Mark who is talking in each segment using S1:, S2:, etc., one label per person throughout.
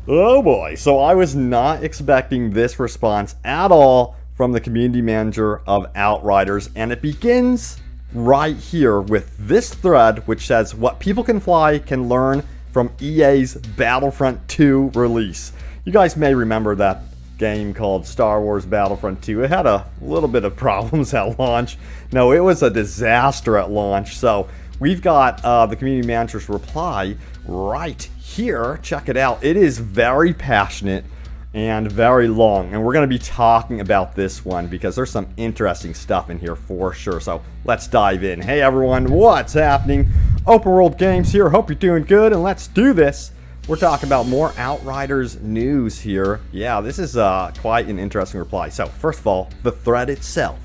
S1: Oh boy, so I was not expecting this response at all from the community manager of Outriders, and it begins right here with this thread which says what people can fly can learn from EA's Battlefront 2 release. You guys may remember that game called Star Wars Battlefront 2. It had a little bit of problems at launch. No, it was a disaster at launch. So we've got the community manager's reply right here. Check it out. It is very passionate and very long, and we're going to be talking about this one because there's some interesting stuff in here for sure. So let's dive in. Hey everyone, what's happening? Open World Games here. Hope you're doing good, and let's do this. We're talking about more Outriders news here. Yeah, this is quite an interesting reply. So first of all, the thread itself,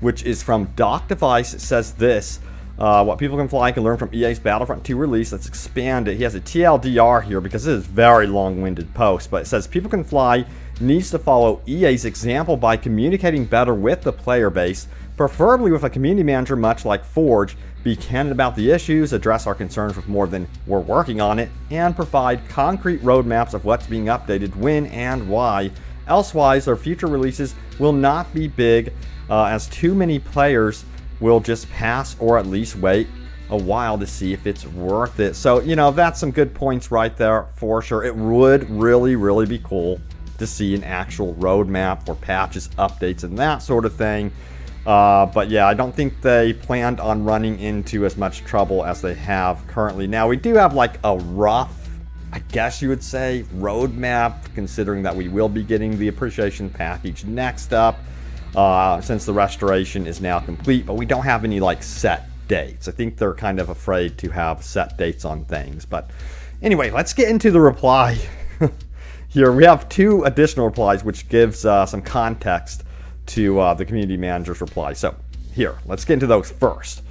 S1: which is from Doc Device, it says this. What people can fly can learn from EA's Battlefront 2 release. Let's expand it. He has a TLDR here because this is a very long-winded post, but it says people can fly needs to follow EA's example by communicating better with the player base, preferably with a community manager much like Forge, be candid about the issues, address our concerns with more than we're working on it, and provide concrete roadmaps of what's being updated, when, and why. Elsewise, their future releases will not be big as too many players will just pass or at least wait a while to see if it's worth it. So, you know, that's some good points right there for sure. It would really be cool to see an actual roadmap for patches, updates, and that sort of thing. But yeah, I don't think they planned on running into as much trouble as they have currently. Now, we do have like a rough, I guess you would say, roadmap, considering that we will be getting the appreciation package next up. Since the restoration is now complete, but we don't have any like set dates. I think they're kind of afraid to have set dates on things. But anyway, let's get into the reply. Here we have two additional replies which gives some context to the community manager's reply. So here, let's get into those first.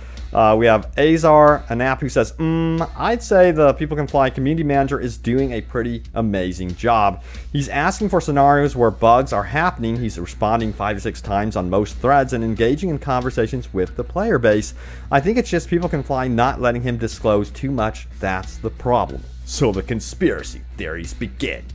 S1: We have Azar, an app who says, I'd say the People Can Fly community manager is doing a pretty amazing job. He's asking for scenarios where bugs are happening. He's responding 5 to 6 times on most threads and engaging in conversations with the player base. I think it's just People Can Fly not letting him disclose too much. That's the problem. So the conspiracy theories begin.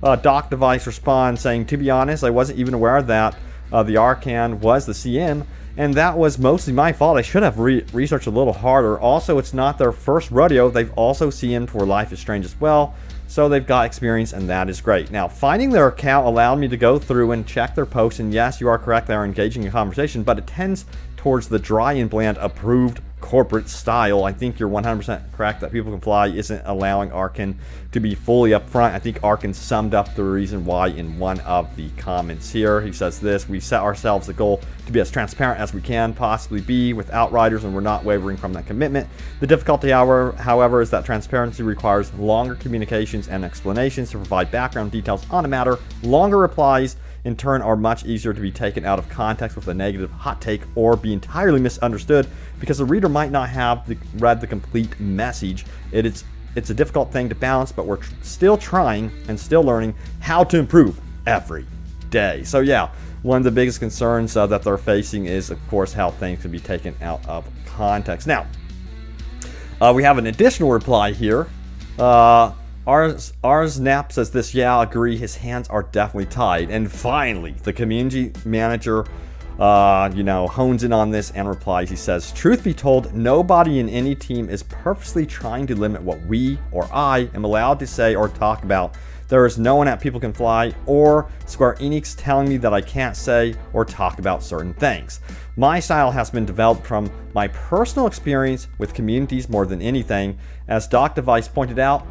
S1: Doc Device responds saying, to be honest, I wasn't even aware that the Arcan was the CM. And that was mostly my fault. I should have researched a little harder. Also, it's not their first rodeo. They've also CM'd for Life is Strange as well. So they've got experience, and that is great. Now, finding their account allowed me to go through and check their posts. And yes, you are correct. They are engaging in conversation, but it tends towards the dry and bland approved corporate style. I think you're 100% correct that People Can Fly isn't allowing Arkan to be fully upfront. I think Arkan summed up the reason why in one of the comments here. He says this: we set ourselves the goal to be as transparent as we can possibly be with Outriders, and we're not wavering from that commitment. The difficulty, however, is that transparency requires longer communications and explanations to provide background details on a matter. Longer replies in turn are much easier to be taken out of context with a negative hot take or be entirely misunderstood because the reader might not have read the complete message. It's a difficult thing to balance, but we're still trying and still learning how to improve every day. So yeah, one of the biggest concerns that they're facing is, of course, how things can be taken out of context. Now, we have an additional reply here. Ars Nap says this: yeah, I agree, his hands are definitely tied. And finally, the community manager, hones in on this and replies. He says, truth be told, nobody in any team is purposely trying to limit what we or I am allowed to say or talk about. There is no one at People Can Fly or Square Enix telling me that I can't say or talk about certain things. My style has been developed from my personal experience with communities more than anything. As Doc Device pointed out,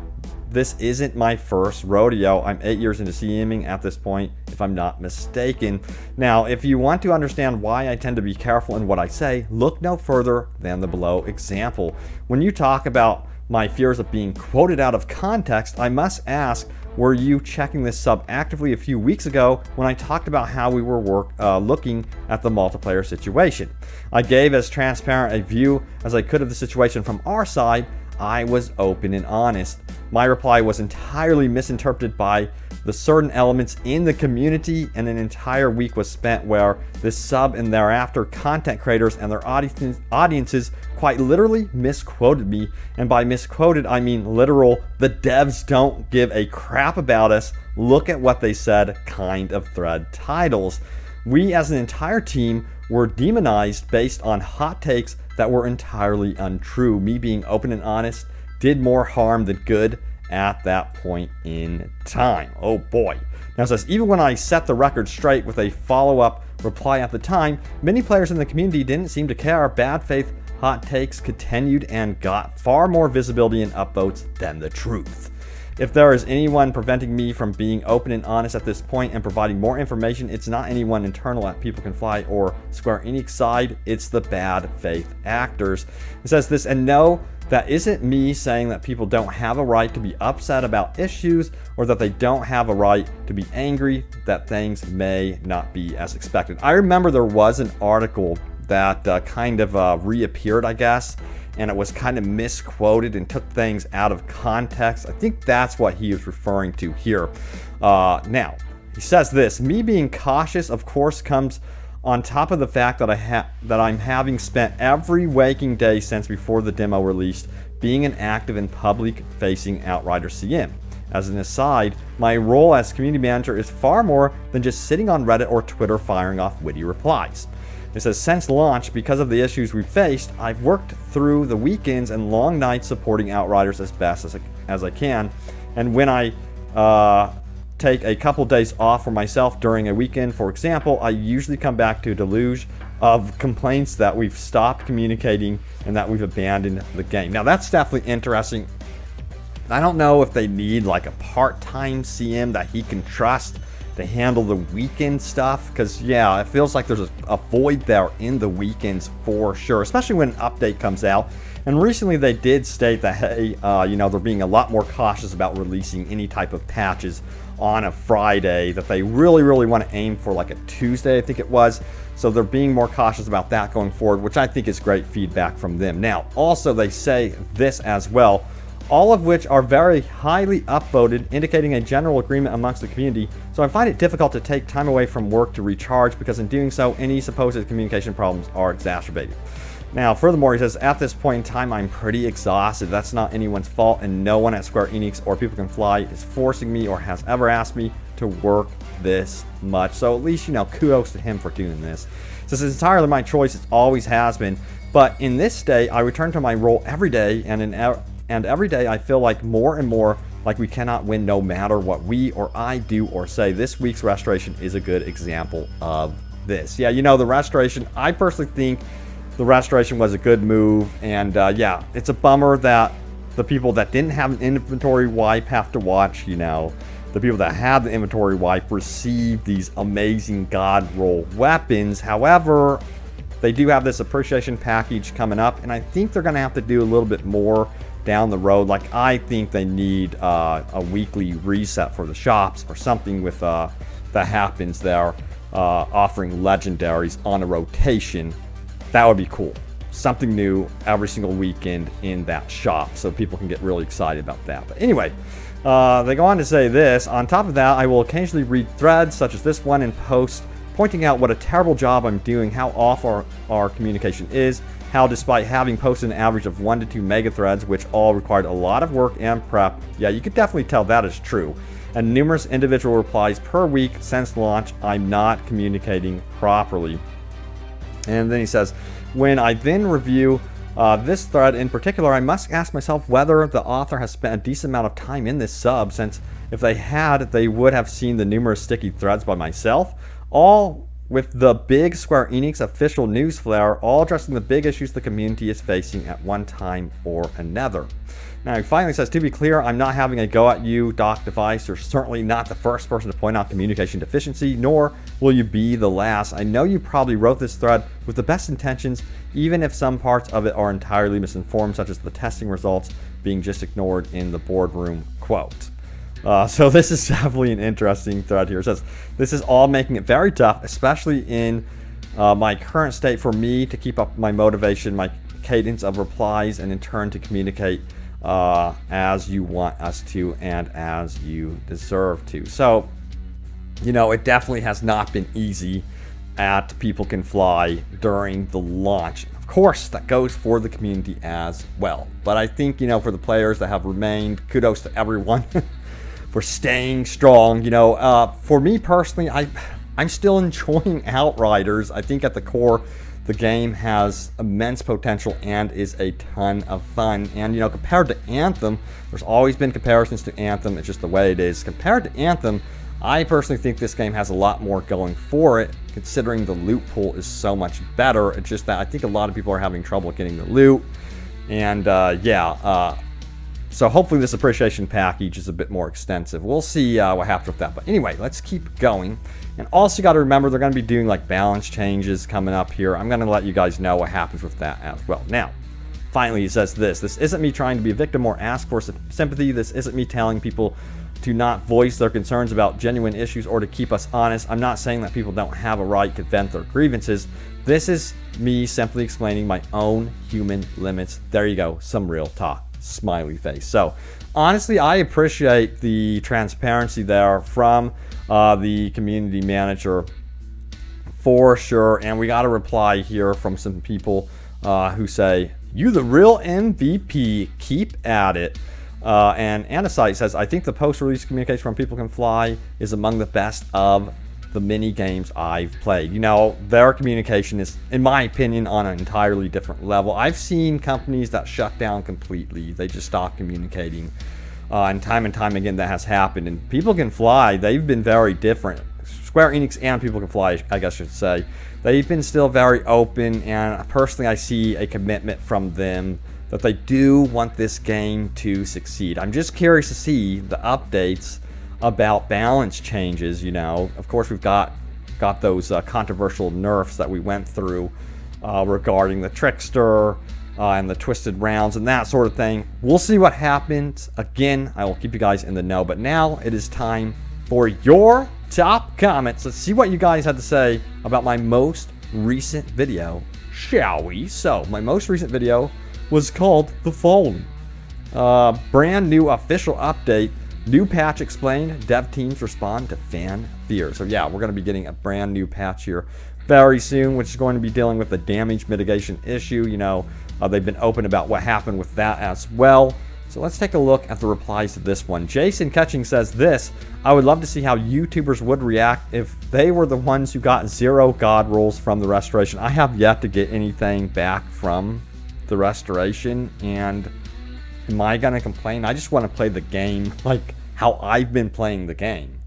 S1: this isn't my first rodeo. I'm 8 years into CMing at this point, if I'm not mistaken. Now, if you want to understand why I tend to be careful in what I say, look no further than the below example. When you talk about my fears of being quoted out of context, I must ask, were you checking this sub actively a few weeks ago when I talked about how we were looking at the multiplayer situation? I gave as transparent a view as I could of the situation from our side. I was open and honest. My reply was entirely misinterpreted by the certain elements in the community, and an entire week was spent where this sub and thereafter content creators and their audiences quite literally misquoted me. And by misquoted, I mean literal, the devs don't give a crap about us, look at what they said kind of thread titles. We as an entire team were demonized based on hot takes that were entirely untrue. Me being open and honest did more harm than good at that point in time. Oh boy. Now it says, even when I set the record straight with a follow-up reply at the time, many players in the community didn't seem to care. Bad faith hot takes continued and got far more visibility and upvotes than the truth. If there is anyone preventing me from being open and honest at this point and providing more information, it's not anyone internal at People Can Fly or Square Enix side, it's the bad faith actors. It says this, and no, that isn't me saying that people don't have a right to be upset about issues or that they don't have a right to be angry that things may not be as expected. I remember there was an article that kind of reappeared, I guess, and it was kind of misquoted and took things out of context. I think that's what he was referring to here. Now, he says this, me being cautious, of course, comes on top of the fact that I'm having spent every waking day since before the demo released being an active and public-facing Outriders CM. As an aside, my role as community manager is far more than just sitting on Reddit or Twitter firing off witty replies. It says, since launch, because of the issues we faced, I've worked through the weekends and long nights supporting Outriders as best as I can. And when I take a couple days off for myself during a weekend, for example, I usually come back to a deluge of complaints that we've stopped communicating and that we've abandoned the game. Now, that's definitely interesting. I don't know if they need like a part-time CM that he can trust to handle the weekend stuff, because yeah, it feels like there's a void there in the weekends for sure, especially when an update comes out. And recently they did state that, hey, you know, they're being a lot more cautious about releasing any type of patches on a Friday, that they really want to aim for like a Tuesday, I think it was. So they're being more cautious about that going forward, which I think is great feedback from them. Now, also they say this as well, all of which are very highly upvoted, indicating a general agreement amongst the community. So I find it difficult to take time away from work to recharge, because in doing so, any supposed communication problems are exacerbated. Now, furthermore, he says, at this point in time, I'm pretty exhausted. That's not anyone's fault, and no one at Square Enix or People Can Fly is forcing me or has ever asked me to work this much. So at least, you know, kudos to him for doing this. Since it's entirely my choice, it always has been. But in this day, I return to my role every day, and every day I feel like more and more like we cannot win no matter what we or I do or say. This week's restoration is a good example of this. Yeah, you know, the restoration, I personally think the restoration was a good move, and yeah, it's a bummer that the people that didn't have an inventory wipe have to watch, you know, the people that had the inventory wipe receive these amazing god roll weapons. However, they do have this appreciation package coming up, and I think they're going to have to do a little bit more down the road. Like, I think they need a weekly reset for the shops or something with that happens there, offering legendaries on a rotation. That would be cool. Something new every single weekend in that shop, so people can get really excited about that. But anyway, they go on to say this. On top of that, I will occasionally read threads such as this one and post pointing out what a terrible job I'm doing, how off our communication is, how despite having posted an average of 1 to 2 mega threads, which all required a lot of work and prep, yeah, you could definitely tell that is true, and numerous individual replies per week since launch, I'm not communicating properly. And then he says, when I then review this thread in particular, I must ask myself whether the author has spent a decent amount of time in this sub, since if they had, they would have seen the numerous sticky threads by myself, all with the big Square Enix official news flare, all addressing the big issues the community is facing at one time or another. Now, he finally says, to be clear, I'm not having a go at you, Doc Device. You're certainly not the first person to point out communication deficiency, nor will you be the last. I know you probably wrote this thread with the best intentions, even if some parts of it are entirely misinformed, such as the testing results being just ignored in the boardroom quote. So this is definitely an interesting thread here. It says, this is all making it very tough, especially in my current state, for me to keep up my motivation, my cadence of replies, and in turn to communicate as you want us to and as you deserve to. So, you know, it definitely has not been easy at People Can Fly during the launch. Of course, that goes for the community as well. But I think, you know, for the players that have remained, kudos to everyone for staying strong. You know, for me personally, I'm still enjoying Outriders. I think at the core, the game has immense potential and is a ton of fun. And, you know, compared to Anthem, there's always been comparisons to Anthem. It's just the way it is. Compared to Anthem, I personally think this game has a lot more going for it, considering the loot pool is so much better. It's just that I think a lot of people are having trouble getting the loot. And, so hopefully this appreciation package is a bit more extensive. We'll see what happens with that. But anyway, let's keep going. And also got to remember, they're going to be doing like balance changes coming up here. I'm going to let you guys know what happens with that as well. Now, finally, he says this. This isn't me trying to be a victim or ask for sympathy. This isn't me telling people to not voice their concerns about genuine issues or to keep us honest. I'm not saying that people don't have a right to vent their grievances. This is me simply explaining my own human limits. There you go. Some real talk. Smiley face. So honestly, I appreciate the transparency there from the community manager for sure. And we got a reply here from some people who say, "You the real MVP, keep at it." And Anasite says, "I think the post-release communication from People Can Fly is among the best of the mini games I've played." You know, their communication is, in my opinion, on an entirely different level. I've seen companies that shut down completely. They just stop communicating. And time again, that has happened. And People Can Fly, they've been very different. Square Enix and People Can Fly, I guess I should say. They've been still very open. And personally, I see a commitment from them that they do want this game to succeed. I'm just curious to see the updates about balance changes. You know, of course, we've got those controversial nerfs that we went through regarding the Trickster and the Twisted Rounds and that sort of thing. We'll see what happens. Again, I will keep you guys in the know. But now it is time for your top comments. Let's see what you guys had to say about my most recent video, shall we? So, my most recent video was called the following. Brand new official update. New patch explained. Dev teams respond to fan fear. So yeah, we're going to be getting a brand new patch here very soon, which is going to be dealing with the damage mitigation issue. You know, they've been open about what happened with that as well. So let's take a look at the replies to this one. Jason Catching says this: "I would love to see how YouTubers would react if they were the ones who got 0 god rolls from the restoration." I have yet to get anything back from the restoration, and am I gonna complain? I just want to play the game like how I've been playing the game.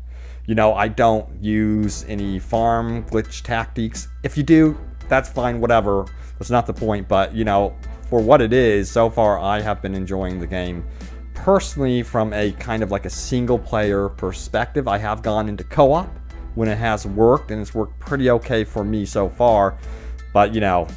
S1: You know, I don't use any farm glitch tactics. If you do, that's fine, whatever. That's not the point. But, you know, for what it is, so far I have been enjoying the game. Personally, from a kind of like a single player perspective, I have gone into co-op when it has worked, and it's worked pretty okay for me so far. But, you know,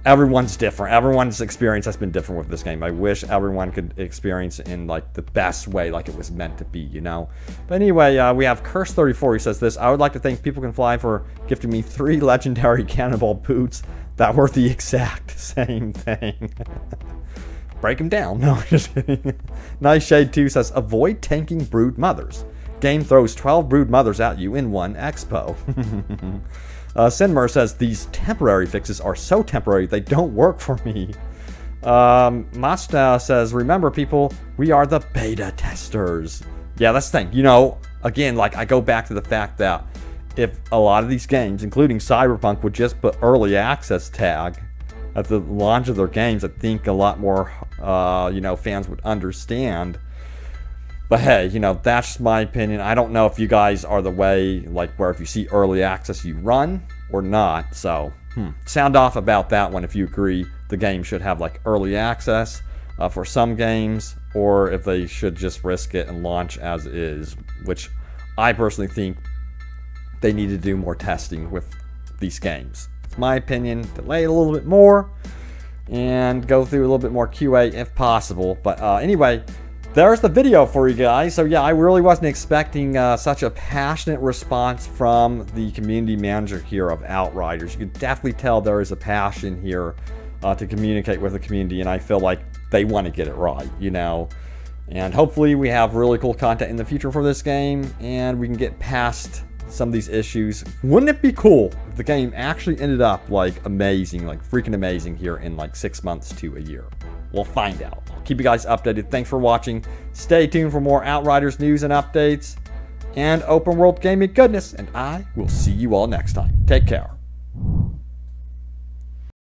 S1: everyone's different. Everyone's experience has been different with this game. I wish everyone could experience it in like the best way, like it was meant to be, you know. But anyway, we have Curse34. He says this: "I would like to thank People Can Fly for gifting me 3 legendary cannonball boots that were the exact same thing." Break them down. No, just kidding. Nice Shade 2 says, "Avoid tanking brood mothers. Game throws 12 brood mothers at you in one expo." Sinmer says, "These temporary fixes are so temporary, they don't work for me." Masta says, "Remember, people, we are the beta testers." Yeah, that's the thing. You know, again, like I go back to the fact that if a lot of these games, including Cyberpunk, would just put early access tag at the launch of their games, I think a lot more, you know, fans would understand. But hey, you know, that's my opinion. I don't know if you guys are the way, like, where if you see early access, you run or not. So, sound off about that one if you agree the game should have, like, early access for some games, or if they should just risk it and launch as is, which I personally think they need to do more testing with these games. It's my opinion. Delay it a little bit more and go through a little bit more QA if possible. But anyway, there's the video for you guys. So yeah, I really wasn't expecting such a passionate response from the community manager here of Outriders. You can definitely tell there is a passion here to communicate with the community, and I feel like they want to get it right, you know. And hopefully we have really cool content in the future for this game, and we can get past some of these issues. Wouldn't it be cool if the game actually ended up like amazing, like freaking amazing here in like 6 months to a year? We'll find out. I'll keep you guys updated. Thanks for watching. Stay tuned for more Outriders news and updates and open world gaming goodness, and I will see you all next time. Take care.